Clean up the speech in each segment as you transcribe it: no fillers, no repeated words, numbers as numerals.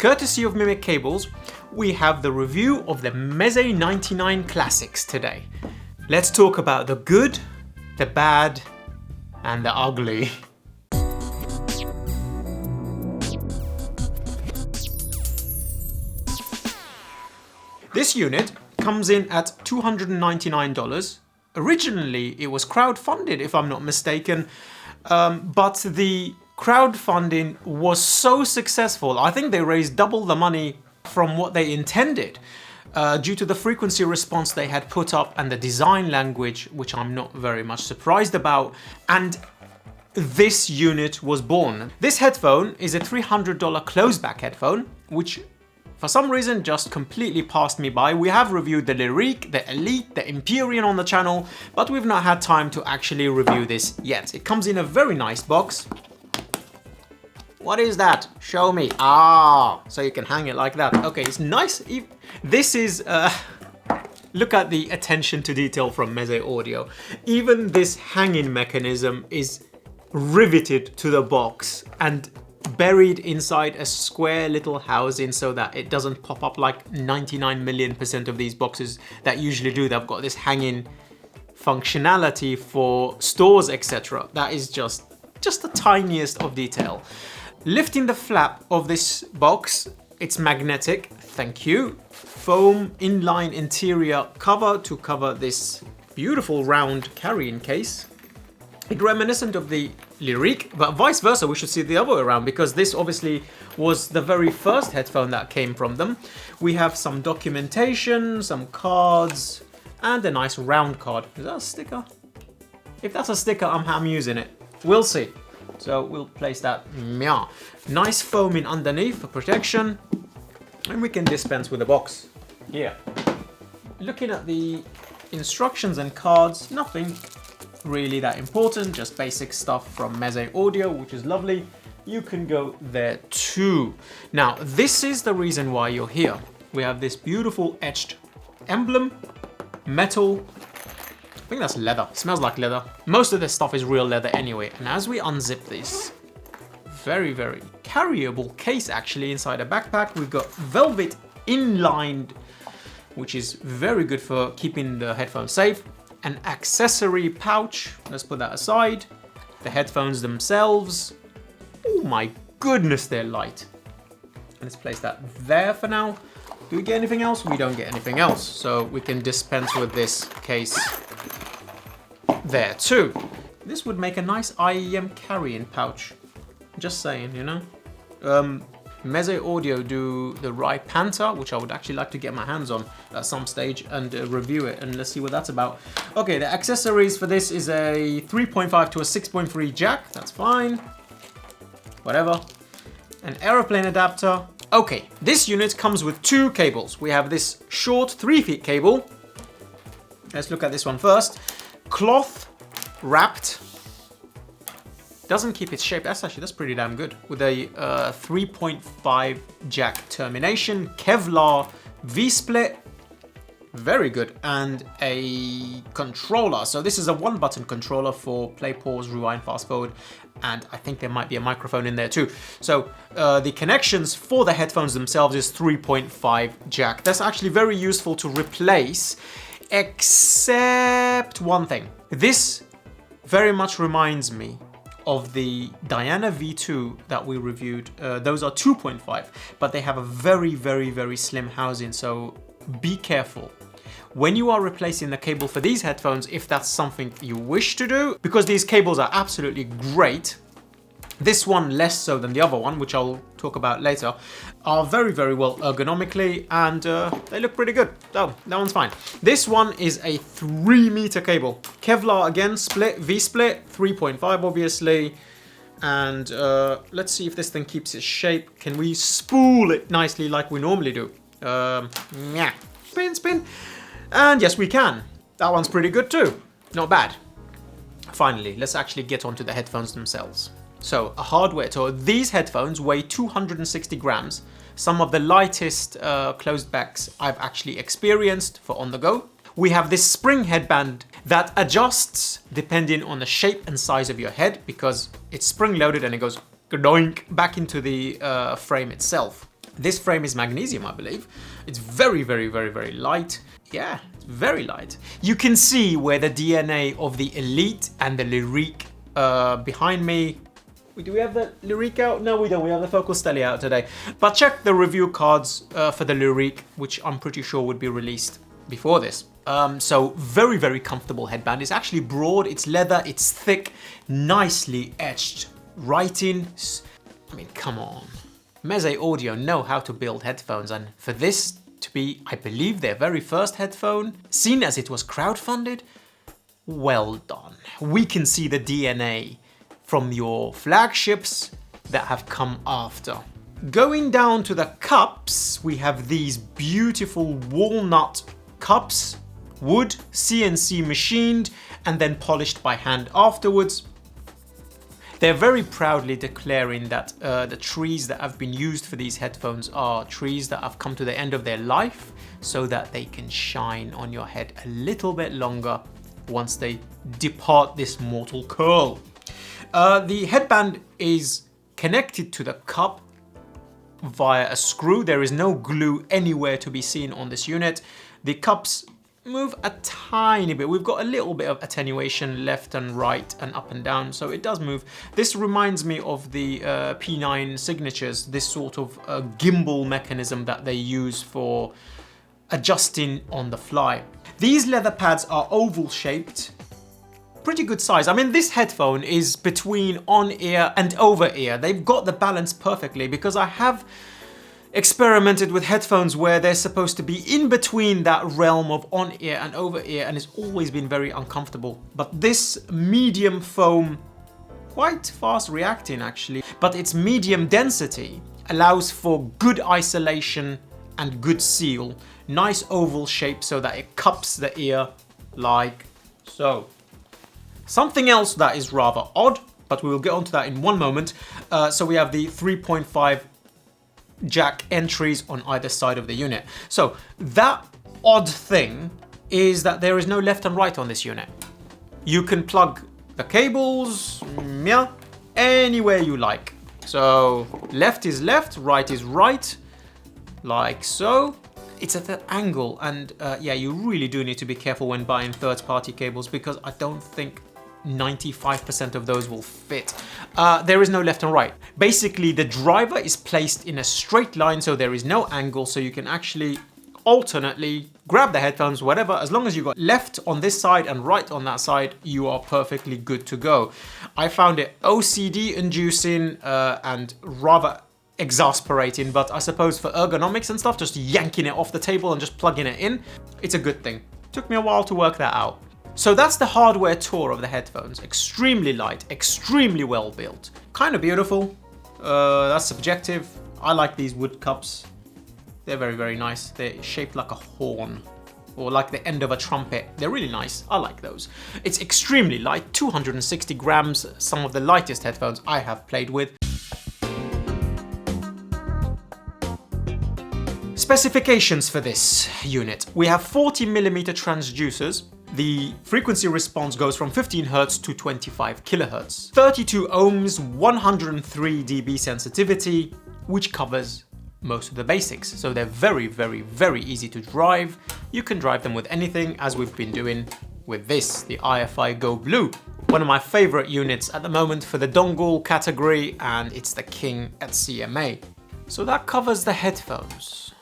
Courtesy of Mimic Cables, we have the review of the MEZE 99 Classics today. Let's talk about the good, the bad, and the ugly. This unit comes in at $299. Originally, it was crowdfunded, if I'm not mistaken, but the crowdfunding was so successful. I think they raised double the money from what they intended due to the frequency response they had put up and the design language, which I'm not very much surprised about. And this unit was born. This headphone is a $300 closeback headphone, which for some reason just completely passed me by. We have reviewed the Liric, the Elite, the Empyrean on the channel, but we've not had time to actually review this yet. It comes in a very nice box. What is that? Show me. So you can hang it like that. Okay, it's nice. This is, look at the attention to detail from MEZEAudio. Even this hanging mechanism is riveted to the box and buried inside a square little housing so that it doesn't pop up like 99 million% of these boxes that usually do. They've got this hanging functionality for stores, etc. That is just the tiniest of detail. Lifting the flap of this box, it's magnetic, thank you. Foam inline interior cover to cover this beautiful round carrying case. It's reminiscent of the Liric, but vice versa, we should see it the other way around because this obviously was the very first headphone that came from them. We have some documentation, some cards, and a nice round card. Is that a sticker? If that's a sticker, I'm using it. We'll see. So we'll place that. Yeah. Nice foaming underneath for protection. And we can dispense with the box. Yeah. Looking at the instructions and cards, nothing really that important, just basic stuff from MEZEAudio, which is lovely. You can go there too. Now, this is the reason why you're here. We have this beautiful etched emblem, metal. I think that's leather. It smells like leather. Most of this stuff is real leather anyway. And as we unzip this very, very carryable case actually inside a backpack, we've got velvet inlined, which is very good for keeping the headphones safe. An accessory pouch. Let's put that aside. The headphones themselves. Oh my goodness, they're light. Let's place that there for now. Do we get anything else? We don't get anything else. So we can dispense with this case there too. This would make a nice IEM carrying pouch. Just saying, you know. MEZEAudio do the Rye Panther, which I would actually like to get my hands on at some stage and review it, and let's see what that's about. Okay, the accessories for this is a 3.5 to a 6.3 jack. That's fine. Whatever. An aeroplane adapter. Okay, this unit comes with two cables. We have this short 3 feet cable. Let's look at this one first. Cloth wrapped. Doesn't keep its shape. That's pretty damn good. With a 3.5 jack termination, Kevlar V-split. Very good. And a controller. So this is a 1-button controller for play, pause, rewind, fast forward. And I think there might be a microphone in there too. So the connections for the headphones themselves is 3.5 jack. That's actually very useful to replace, except one thing. This very much reminds me of the Diana V2 that we reviewed. Those are 2.5, but they have a very, very, very slim housing. So be careful when you are replacing the cable for these headphones, if that's something you wish to do, because these cables are absolutely great. This one less so than the other one, which I'll talk about later, are very, very well ergonomically, and they look pretty good. Oh, that one's fine. This one is a 3-meter cable. Kevlar again, split, V-split, 3.5 obviously. And let's see if this thing keeps its shape. Can we spool it nicely like we normally do? Yeah, spin, spin. And yes, we can. That one's pretty good too. Not bad. Finally, let's actually get onto the headphones themselves. So, a hardware tour. These headphones weigh 260 grams. Some of the lightest closed backs I've actually experienced for on the go. We have this spring headband that adjusts depending on the shape and size of your head, because it's spring loaded and it goes doink back into the frame itself. This frame is magnesium, I believe. It's very, very, very, very light. Yeah, it's very light. You can see where the DNA of the Elite and the Liric behind me. Do we have the Liric out? No, we don't. We have the Focal Steli out today. But check the review cards for the Liric, which I'm pretty sure would be released before this. So very, very comfortable headband. It's actually broad, it's leather, it's thick, nicely etched writing. I mean, come on. MEZE Audio know how to build headphones, and for this to be, I believe, their very first headphone, seen as it was crowdfunded, well done. We can see the DNA from your flagships that have come after. Going down to the cups, we have these beautiful walnut cups, wood, CNC machined, and then polished by hand afterwards. They're very proudly declaring that the trees that have been used for these headphones are trees that have come to the end of their life so that they can shine on your head a little bit longer once they depart this mortal coil. The headband is connected to the cup via a screw. There is no glue anywhere to be seen on this unit. The cups move a tiny bit. We've got a little bit of attenuation left and right and up and down, so it does move. This reminds me of the P9 signatures, this sort of gimbal mechanism that they use for adjusting on the fly. These leather pads are oval shaped, pretty good size. I mean, this headphone is between on-ear and over-ear. They've got the balance perfectly, because I have experimented with headphones where they're supposed to be in between that realm of on-ear and over-ear, and it's always been very uncomfortable. But this medium foam, quite fast reacting actually, but its medium density allows for good isolation and good seal. Nice oval shape so that it cups the ear like so. Something else that is rather odd, but we will get onto that in one moment. So we have the 3.5 jack entries on either side of the unit. So that odd thing is that there is no left and right on this unit. You can plug the cables, yeah, anywhere you like. So left is left, right is right, like so. It's at that angle, and yeah, you really do need to be careful when buying third-party cables, because I don't think 95% of those will fit. There is no left and right. Basically, the driver is placed in a straight line, so there is no angle, so you can actually alternately grab the headphones, whatever. As long as you got left on this side and right on that side, you are perfectly good to go. I found it OCD inducing and rather exasperating, but I suppose for ergonomics and stuff, just yanking it off the table and just plugging it in, it's a good thing. Took me a while to work that out. So that's the hardware tour of the headphones. Extremely light, extremely well built. Kind of beautiful. That's subjective. I like these wood cups. They're very, very nice. They're shaped like a horn or like the end of a trumpet. They're really nice. I like those. It's extremely light, 260 grams, some of the lightest headphones I have played with. Specifications for this unit. We have 40mm transducers. The frequency response goes from 15 Hz to 25 kHz. 32 ohms, 103 dB sensitivity, which covers most of the basics. So they're very, very, very easy to drive. You can drive them with anything, as we've been doing with this, the IFI Go Blue. One of my favorite units at the moment for the dongle category, and it's the king at CMA. So that covers the headphones.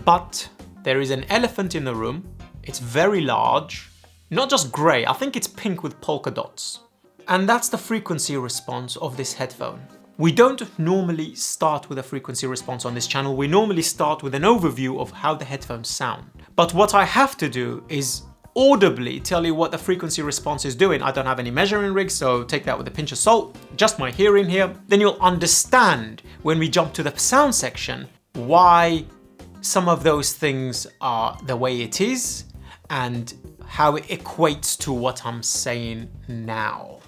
But there is an elephant in the room. It's very large. Not just grey, I think it's pink with polka dots. And that's the frequency response of this headphone. We don't normally start with a frequency response on this channel. We normally start with an overview of how the headphones sound. But what I have to do is audibly tell you what the frequency response is doing. I don't have any measuring rigs, so take that with a pinch of salt. Just my hearing here. Then you'll understand when we jump to the sound section why some of those things are the way it is and how it equates to what I'm saying now.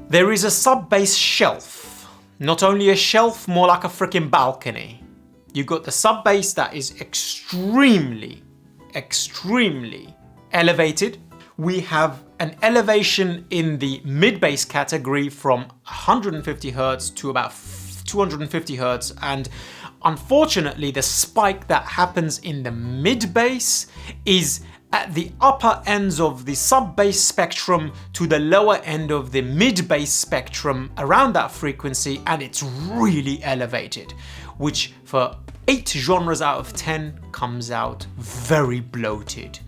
There is a sub-bass shelf. Not only a shelf, more like a freaking balcony. You've got the sub-bass that is extremely, extremely elevated. We have an elevation in the mid-bass category from 150 Hertz to about 250 Hertz, and unfortunately the spike that happens in the mid-bass is at the upper ends of the sub-bass spectrum to the lower end of the mid-bass spectrum around that frequency, and it's really elevated, which for 8 genres out of 10 comes out very bloated.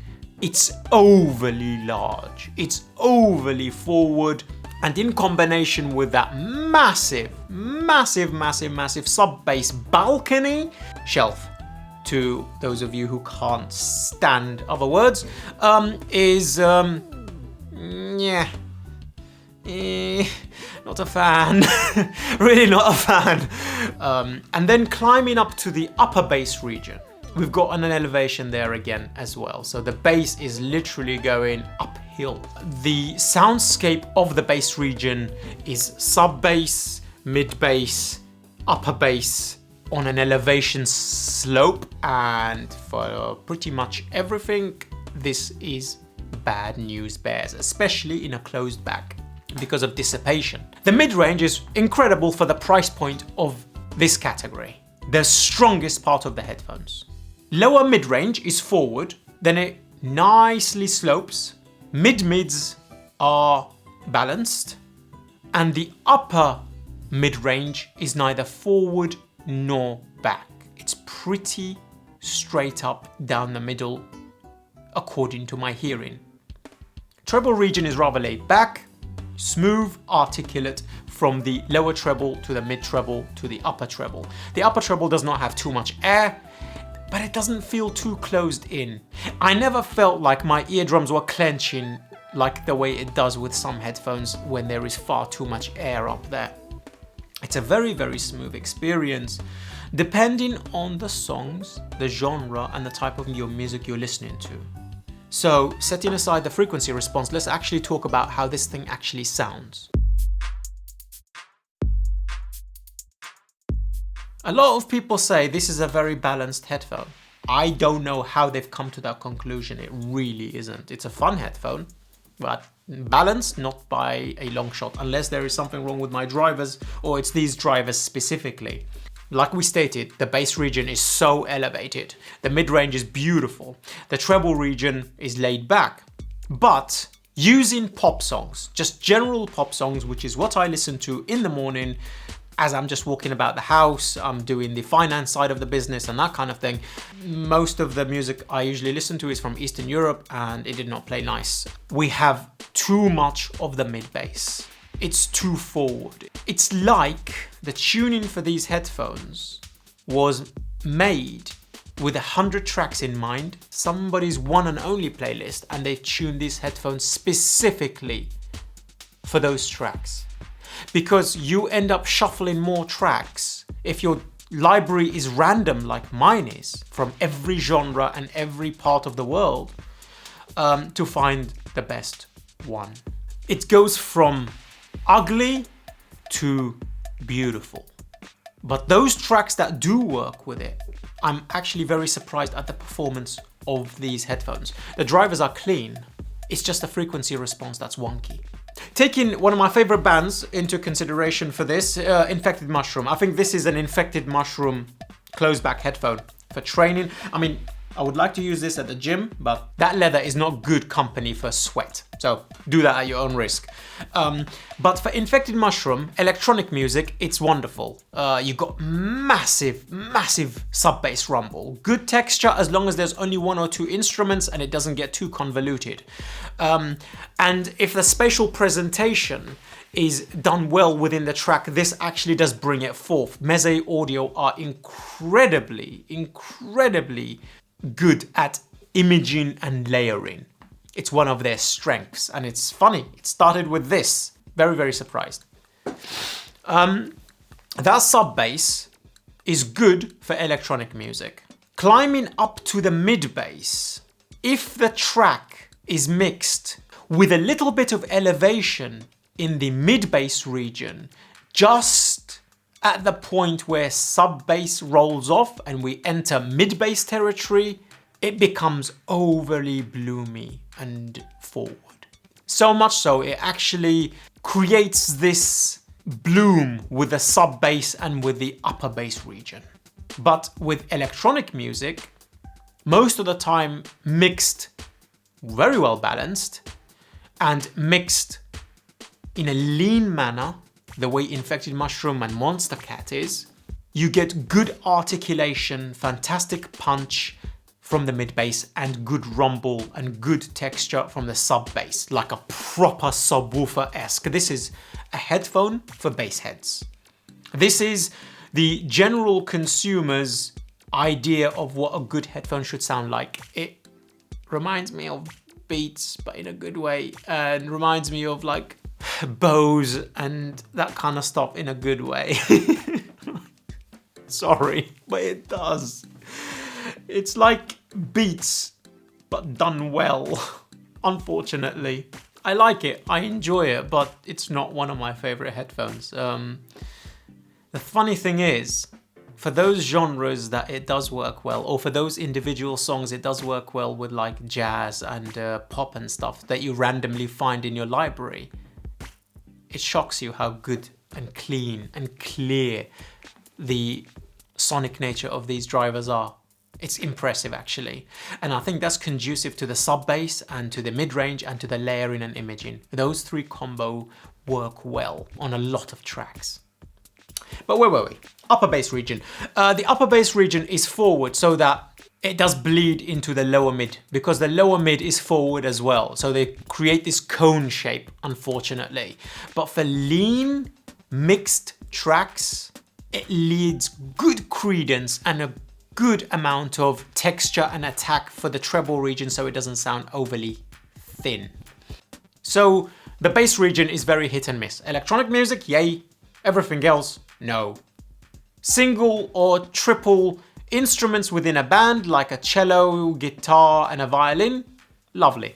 It's overly large, it's overly forward, and in combination with that massive sub-bass balcony shelf, to those of you who can't stand other words, is not a fan. Really not a fan. And then climbing up to the upper bass region, we've got an elevation there again as well. So the bass is literally going uphill. The soundscape of the bass region is sub-bass, mid-bass, upper bass on an elevation slope, and for pretty much everything, this is bad news bears, especially in a closed back because of dissipation. The mid-range is incredible for the price point of this category, the strongest part of the headphones. Lower mid-range is forward, then it nicely slopes. Mid-mids are balanced, and the upper mid-range is neither forward nor back. It's pretty straight up down the middle, according to my hearing. Treble region is rather laid back, smooth, articulate from the lower treble to the mid treble to the upper treble. The upper treble does not have too much air, but it doesn't feel too closed in. I never felt like my eardrums were clenching like the way it does with some headphones when there is far too much air up there. It's a very smooth experience, depending on the songs, the genre, and the type of your music you're listening to. So, setting aside the frequency response, let's actually talk about how this thing actually sounds. A lot of people say this is a very balanced headphone. I don't know how they've come to that conclusion. It really isn't. It's a fun headphone, but balanced, not by a long shot, unless there is something wrong with my drivers, or it's these drivers specifically. Like we stated, the bass region is so elevated. The mid-range is beautiful. The treble region is laid back. But using pop songs, just general pop songs, which is what I listen to in the morning as I'm just walking about the house, I'm doing the finance side of the business and that kind of thing. Most of the music I usually listen to is from Eastern Europe, and it did not play nice. We have too much of the mid bass. It's too forward. It's like the tuning for these headphones was made with 100 tracks in mind, somebody's one and only playlist, and they tuned these headphones specifically for those tracks. Because you end up shuffling more tracks if your library is random like mine is, from every genre and every part of the world, to find the best one. It goes from ugly to beautiful. But those tracks that do work with it, I'm actually very surprised at the performance of these headphones. The drivers are clean, it's just the frequency response that's wonky. Taking one of my favorite bands into consideration for this, Infected Mushroom. I think this is an Infected Mushroom closed back headphone for training. I mean, I would like to use this at the gym, but that leather is not good company for sweat. So do that at your own risk. But for Infected Mushroom, electronic music, it's wonderful. You've got massive sub-bass rumble. Good texture as long as there's only one or two instruments and it doesn't get too convoluted. And if the spatial presentation is done well within the track, this actually does bring it forth. MEZE Audio are incredibly good at imaging and layering. It's one of their strengths, and it's funny. It started with this. Very surprised. That sub bass is good for electronic music. Climbing up to the mid bass, if the track is mixed with a little bit of elevation in the mid bass region, just at the point where sub bass rolls off and we enter mid bass territory, it becomes overly bloomy and forward. So much so, it actually creates this bloom with the sub bass and with the upper bass region. But with electronic music, most of the time mixed very well balanced and mixed in a lean manner, the way Infected Mushroom and Monster Cat is, you get good articulation, fantastic punch from the mid bass and good rumble and good texture from the sub bass, like a proper subwoofer-esque. This is a headphone for bass heads. This is the general consumer's idea of what a good headphone should sound like. It reminds me of Beats, but in a good way, and reminds me of like Bose and that kind of stuff in a good way. Sorry, but it does. It's like Beats, but done well. Unfortunately, I like it, I enjoy it, but it's not one of my favorite headphones. The funny thing is, for those genres that it does work well, or for those individual songs it does work well with, like jazz and pop and stuff that you randomly find in your library, it shocks you how good and clean and clear the sonic nature of these drivers are. It's impressive actually. And I think that's conducive to the sub bass and to the mid-range and to the layering and imaging. Those three combo work well on a lot of tracks. But where were we? Upper bass region. The upper bass region is forward so that it does bleed into the lower mid, because the lower mid is forward as well. So they create this cone shape, unfortunately. But for lean, mixed tracks, it leads good credence and a good amount of texture and attack for the treble region so it doesn't sound overly thin. So the bass region is very hit and miss. Electronic music, yay. Everything else, no. Single or triple instruments within a band, like a cello, guitar, and a violin, lovely.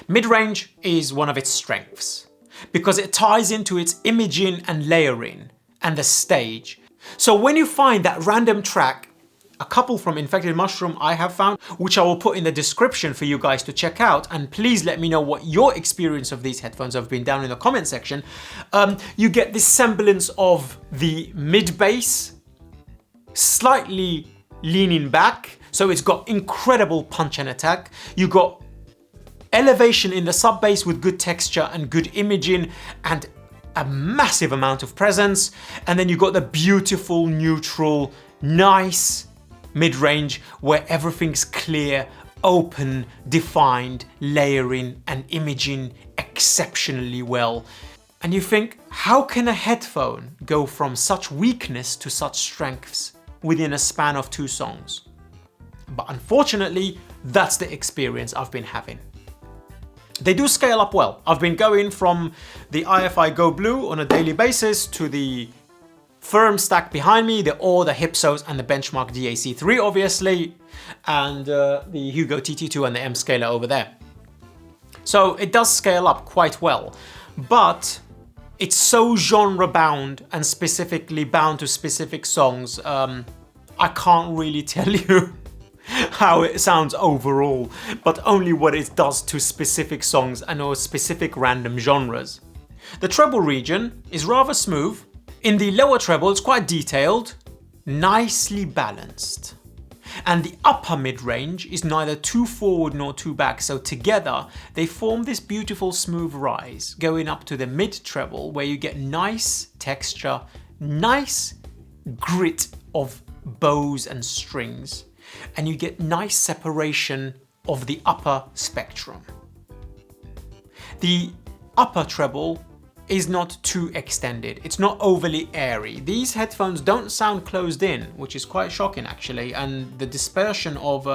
Mid-range is one of its strengths, because it ties into its imaging and layering and the stage. So when you find that random track, a couple from Infected Mushroom I have found, which I will put in the description for you guys to check out, and please let me know what your experience of these headphones have been down in the comment section. You get this semblance of the mid bass slightly leaning back, so it's got incredible punch and attack. You got elevation in the sub bass with good texture and good imaging and a massive amount of presence, and then you got the beautiful neutral, nice mid-range where everything's clear, open, defined, layering and imaging exceptionally well. And you think, how can a headphone go from such weakness to such strengths within a span of 2 songs? But unfortunately, that's the experience I've been having. They do scale up well. I've been going from the IFI Go Blue on a daily basis to the firm stack behind me, the Hipsos and the Benchmark DAC3 obviously, and the Hugo TT2 and the M Scaler over there. So it does scale up quite well, but it's so genre bound and specifically bound to specific songs, I can't really tell you how it sounds overall, but only what it does to specific songs and or specific random genres. The treble region is rather smooth. In the lower treble, it's quite detailed, nicely balanced. And the upper mid-range is neither too forward nor too back, so together they form this beautiful smooth rise, going up to the mid-treble where you get nice texture, nice grit of bows and strings, and you get nice separation of the upper spectrum. The upper treble is not too extended. It's not overly airy. These headphones don't sound closed in, which is quite shocking actually, and the dispersion of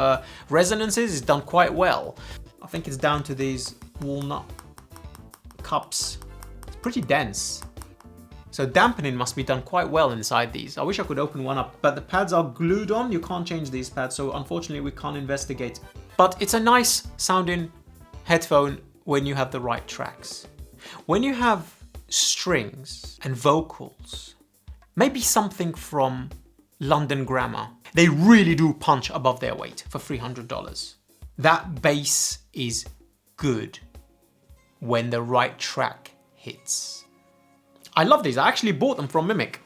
resonances is done quite well. I think it's down to these walnut cups. It's pretty dense. So dampening must be done quite well inside these. I wish I could open one up, but the pads are glued on. You can't change these pads, so unfortunately we can't investigate. But it's a nice sounding headphone when you have the right tracks. When you have strings and vocals, maybe something from London Grammar, they really do punch above their weight for $300. That bass is good when the right track hits. I love these. I actually bought them from Mimic.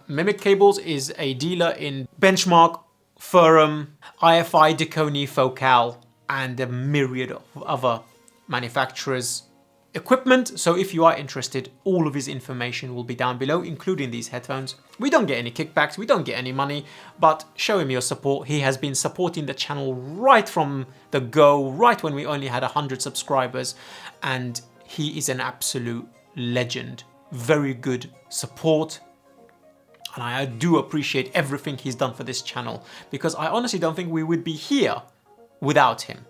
Mimic Cables is a dealer in Benchmark, Ferrum, IFI, Deconi, Focal, and a myriad of other manufacturers' equipment. So if you are interested, all of his information will be down below, including these headphones. We don't get any kickbacks, we don't get any money, but show him your support. He has been supporting the channel right from the go, right when we only had 100 subscribers, and he is an absolute legend. Very good support. And I do appreciate everything he's done for this channel, because I honestly don't think we would be here without him.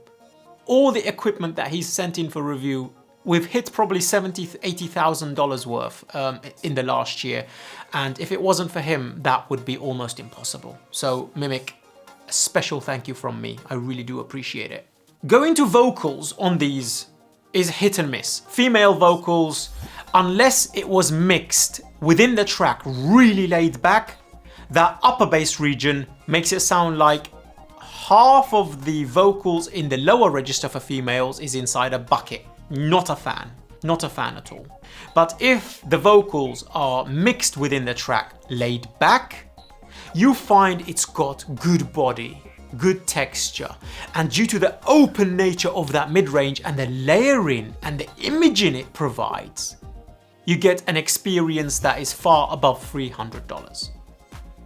All the equipment that he's sent in for review, we've hit probably $70,000 to $80,000 worth in the last year. And if it wasn't for him, that would be almost impossible. So Mimic, a special thank you from me. I really do appreciate it. Going to vocals on these is hit and miss. Female vocals, unless it was mixed within the track, really laid back, that upper bass region makes it sound like half of the vocals in the lower register for females is inside a bucket. Not a fan. Not a fan at all. But if the vocals are mixed within the track, laid back, you find it's got good body, good texture, and due to the open nature of that mid-range and the layering and the imaging it provides, you get an experience that is far above $300.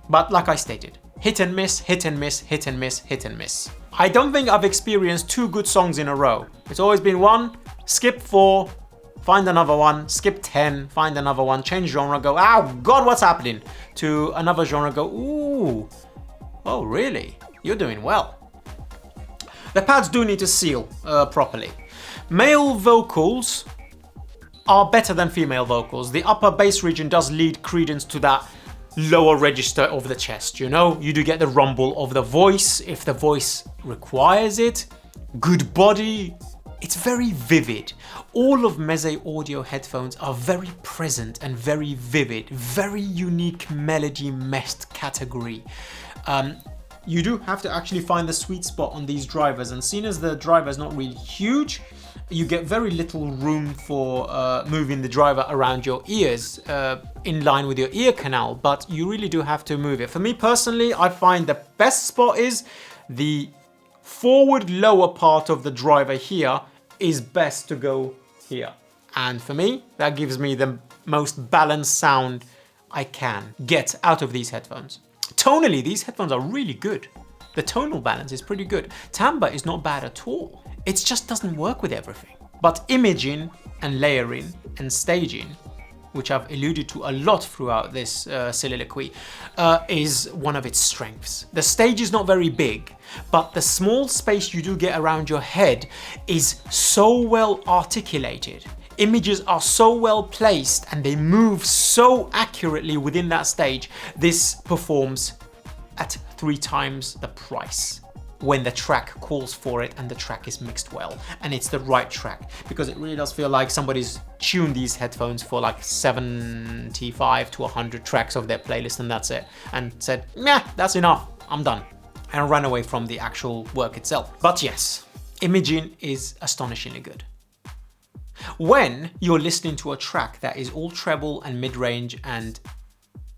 But like I stated, hit and miss, hit and miss, hit and miss, hit and miss. I don't think I've experienced 2 good songs in a row. It's always been one, skip 4, find another one, skip 10, find another one, change genre, go, oh God, what's happening? To another genre, go, ooh, oh really? You're doing well. The pads do need to seal properly. Male vocals are better than female vocals. The upper bass region does lead credence to that lower register of the chest, you know? You do get the rumble of the voice if the voice requires it. Good body. It's very vivid. All of MEZE audio headphones are very present and very vivid. Very unique melody meshed category. You do have to actually find the sweet spot on these drivers, and seeing as the driver is not really huge, you get very little room for moving the driver around your ears in line with your ear canal, but you really do have to move it. For me personally, I find the best spot is the forward lower part of the driver here is best to go here. And for me, that gives me the most balanced sound I can get out of these headphones. Tonally, these headphones are really good. The tonal balance is pretty good. Timbre is not bad at all. It just doesn't work with everything. But imaging and layering and staging, which I've alluded to a lot throughout this soliloquy, is one of its strengths. The stage is not very big, but the small space you do get around your head is so well articulated. Images are so well placed and they move so accurately within that stage. This performs at 3 times the price when the track calls for it and the track is mixed well and it's the right track, because it really does feel like somebody's tuned these headphones for like 75 to 100 tracks of their playlist and that's it, and said, nah, that's enough, I'm done, and ran away from the actual work itself. But yes, imaging is astonishingly good. When you're listening to a track that is all treble and mid-range and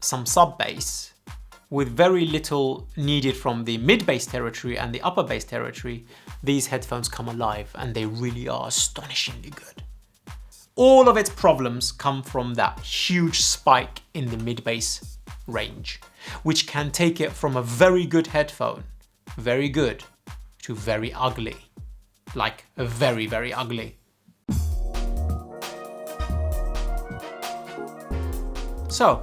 some sub-bass, with very little needed from the mid-bass territory and the upper bass territory, these headphones come alive and they really are astonishingly good. All of its problems come from that huge spike in the mid-bass range, which can take it from a very good headphone, very good, to very ugly. Like very, very ugly. So,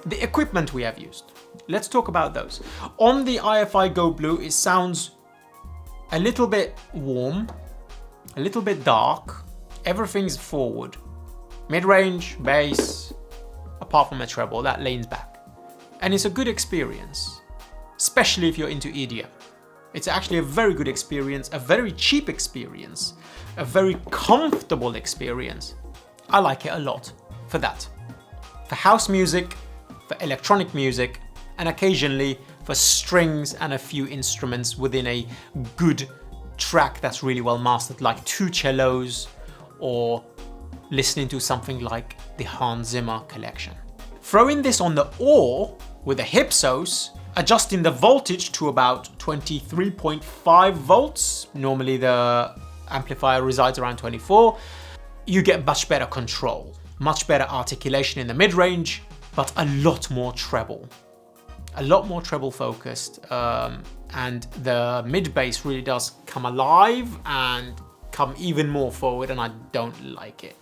the equipment we have used. Let's talk about those. On the IFI Go Blue, it sounds a little bit warm, a little bit dark. Everything's forward. Mid-range, bass, apart from a treble, that leans back. And it's a good experience, especially if you're into EDM. It's actually a very good experience, a very cheap experience, a very comfortable experience. I like it a lot for that. For house music, for electronic music, and occasionally for strings and a few instruments within a good track that's really well mastered, like two cellos, or listening to something like the Hans Zimmer collection. Throwing this on the oar with a Hypsos, adjusting the voltage to about 23.5 volts, normally the amplifier resides around 24, you get much better control, much better articulation in the mid-range, but a lot more treble focused, and the mid-bass really does come alive and come even more forward, and I don't like it.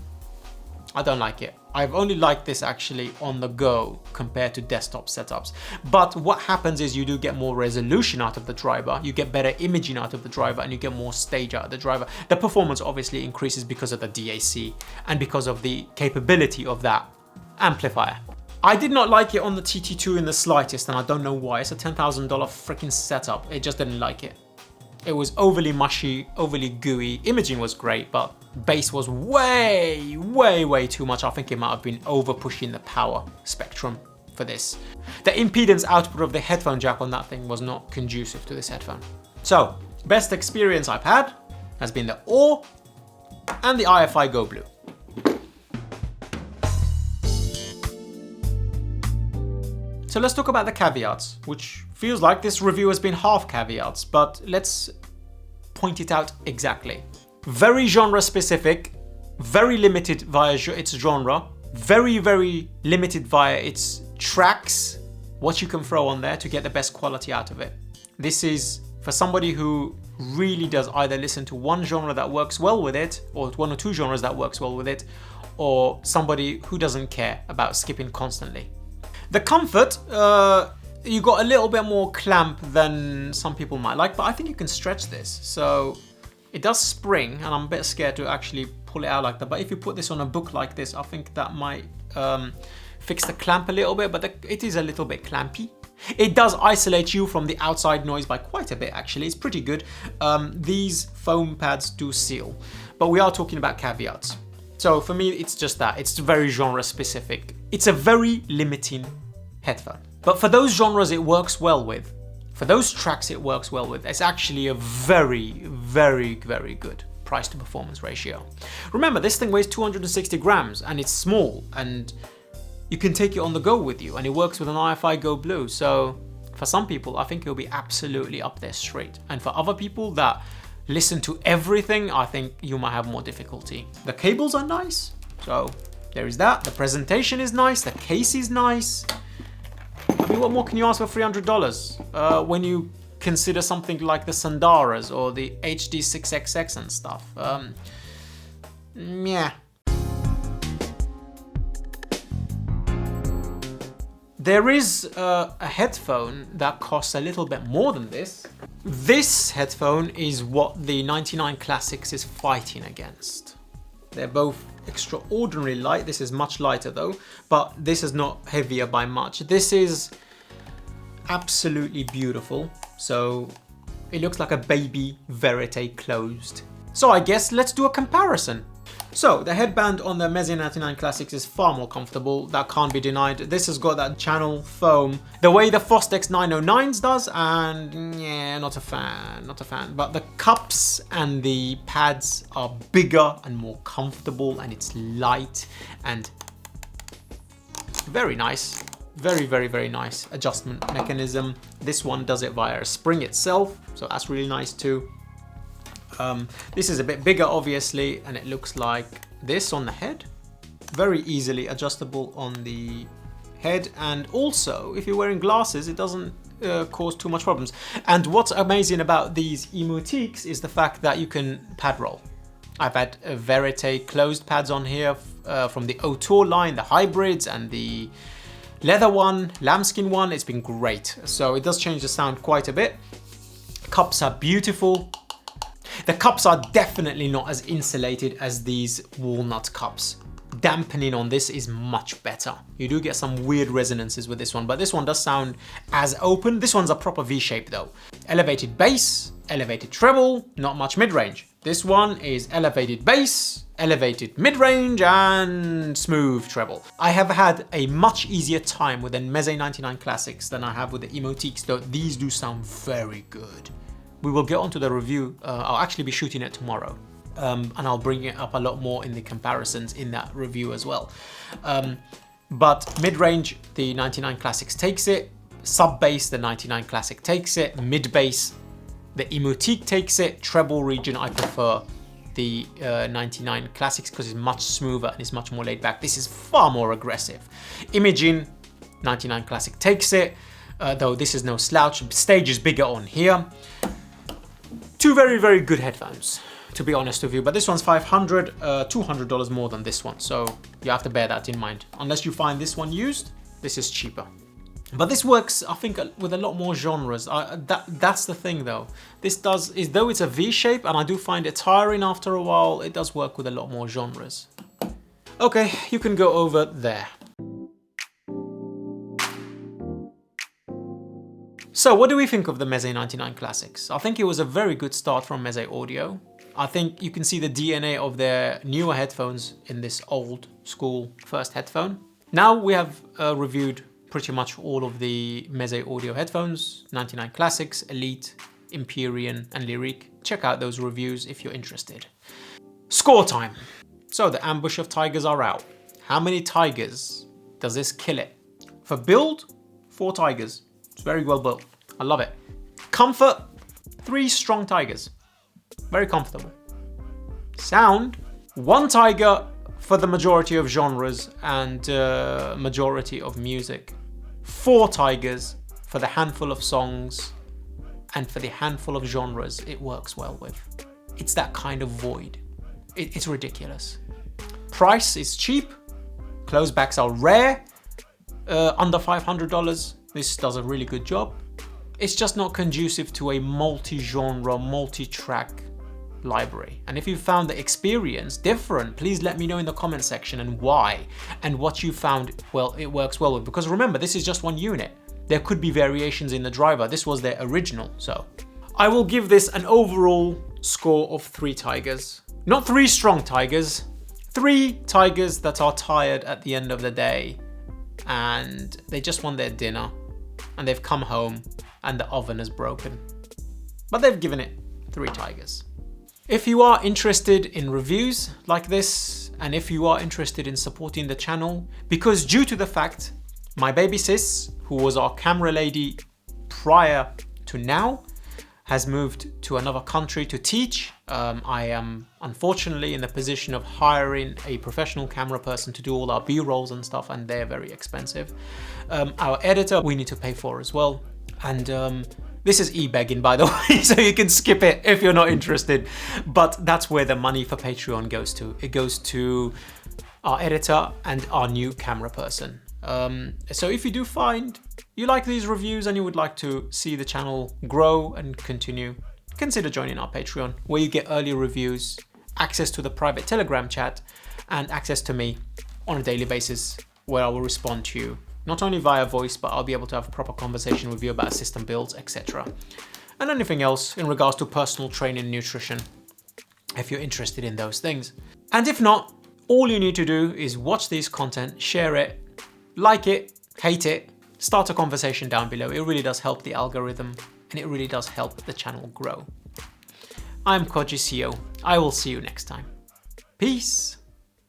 I've only liked this actually on the go compared to desktop setups. But what happens is you do get more resolution out of the driver, you get better imaging out of the driver, and you get more stage out of the driver. The performance obviously increases because of the DAC and because of the capability of that amplifier. I did not like it on the TT2 in the slightest, and I don't know why. It's a $10,000 freaking setup. It just didn't like it. It was overly mushy, overly gooey. Imaging was great, but bass was way too much. I think it might have been over pushing the power spectrum for this. The impedance output of the headphone jack on that thing was not conducive to this headphone. So, best experience I've had has been the Oar and the IFI Go Blue. So let's talk about the caveats, which feels like this review has been half caveats, but let's point it out exactly. Very genre specific, very limited via its genre, very limited via its tracks, what you can throw on there to get the best quality out of it. This is for somebody who really does either listen to one genre that works well with it, or one or two genres that works well with it, or somebody who doesn't care about skipping constantly. The comfort, you got a little bit more clamp than some people might like, but I think you can stretch this. So it does spring, and I'm a bit scared to actually pull it out like that. But if you put this on a book like this, I think that might fix the clamp a little bit, but it is a little bit clampy. It does isolate you from the outside noise by quite a bit, actually. It's pretty good. These foam pads do seal, but we are talking about caveats. So for me, it's just that. It's very genre specific. It's a very limiting headphone. But for those genres it works well with, for those tracks it works well with, it's actually a very good price to performance ratio. Remember, this thing weighs 260 grams and it's small, and you can take it on the go with you, and it works with an IFI Go Blue. So for some people, I think it'll be absolutely up their street. And for other people that listen to everything, I think you might have more difficulty. The cables are nice, so there is that. The presentation is nice, the case is nice. I mean, what more can you ask for $300 when you consider something like the Sandaras or the HD6XX and stuff? Yeah. There is a headphone that costs a little bit more than this. This headphone is what the 99 Classics is fighting against. They're both extraordinarily light. This is much lighter though, but this is not heavier by much. This is absolutely beautiful. So it looks like a baby Verite closed. So I guess let's do a comparison. So the headband on the MEZE 99 Classics is far more comfortable, that can't be denied. This has got that channel foam, the way the Fostex 909s does, and yeah, not a fan. But the cups and the pads are bigger and more comfortable, and it's light and very nice. Very nice adjustment mechanism. This one does it via a spring itself, so that's really nice too. This is a bit bigger obviously, and it looks like this on the head. Very easily adjustable on the head, and also if you're wearing glasses it doesn't cause too much problems. And what's amazing about these TEAKs is the fact that you can pad roll. I've had Verite closed pads on here from the Auteur line, the hybrids and the leather one, lambskin one. It's been great. So it does change the sound quite a bit. Cups are beautiful. The cups are definitely not as insulated as these walnut cups. Dampening on this is much better. You do get some weird resonances with this one, but this one does sound as open. This one's a proper V-shape though. Elevated bass, elevated treble, not much mid-range. This one is elevated bass, elevated mid-range, and smooth treble. I have had a much easier time with the MEZE 99 Classics than I have with the TEAKs, though these do sound very good. we will get onto the review. I'll actually be shooting it tomorrow. And I'll bring it up a lot more in the comparisons in that review as well. But mid-range, the 99 Classics takes it. Sub-bass, the 99 Classic takes it. Mid-bass, the TEAK takes it. Treble region, I prefer the 99 Classics because it's much smoother and it's much more laid back. This is far more aggressive. Imaging, 99 Classic takes it, though this is no slouch. Stage is bigger on here. Two very, very good headphones, to be honest with you, but this one's $500, $200 more than this one, so you have to bear that in mind. Unless you find this one used, this is cheaper. But this works, I think, with a lot more genres. That's the thing though. This does, though it's a V shape, and I do find it tiring after a while, it does work with a lot more genres. Okay, you can go over there. So what do we think of the MEZE 99 Classics? I think it was a very good start from MEZEAudio. I think you can see the DNA of their newer headphones in this old school first headphone. Now we have reviewed pretty much all of the MEZEAudio headphones, 99 Classics, Elite, Empyrean and Liric. Check out those reviews if you're interested. Score time. So the ambush of tigers are out. How many tigers does this kill it? For build, 4 tigers. It's very well built. I love it. Comfort, 3 strong tigers. Very comfortable. Sound, 1 tiger for the majority of genres and majority of music. 4 tigers for the handful of songs and for the handful of genres it works well with. It's that kind of void. It's ridiculous. Price is cheap. Closebacks are rare. Under $500. This does a really good job. It's just not conducive to a multi-genre, multi-track library. And if you found the experience different, please let me know in the comment section and why, and what you found, well, it works well with. Because remember, this is just one unit. There could be variations in the driver. This was their original, so. I will give this an overall score of 3 tigers. Not 3 strong tigers, 3 tigers that are tired at the end of the day and they just want their dinner and they've come home and the oven is broken. But they've given it 3 tigers. If you are interested in reviews like this, and if you are interested in supporting the channel, because due to the fact my baby sis, who was our camera lady prior to now, has moved to another country to teach. I am unfortunately in the position of hiring a professional camera person to do all our B-rolls and stuff, and they're very expensive. Our editor we need to pay for as well. And this is e-begging, by the way, so you can skip it if you're not interested. But that's where the money for Patreon goes to. It goes to our editor and our new camera person. So if you do find you like these reviews and you would like to see the channel grow and continue, consider joining our Patreon, where you get early reviews, access to the private Telegram chat, and access to me on a daily basis, where I will respond to you, not only via voice, but I'll be able to have a proper conversation with you about system builds, etc. And anything else in regards to personal training and nutrition, if you're interested in those things. And if not, all you need to do is watch this content, share it, like it, hate it, start a conversation down below. It really does help the algorithm and it really does help the channel grow. I'm Koji CEO. I will see you next time. Peace.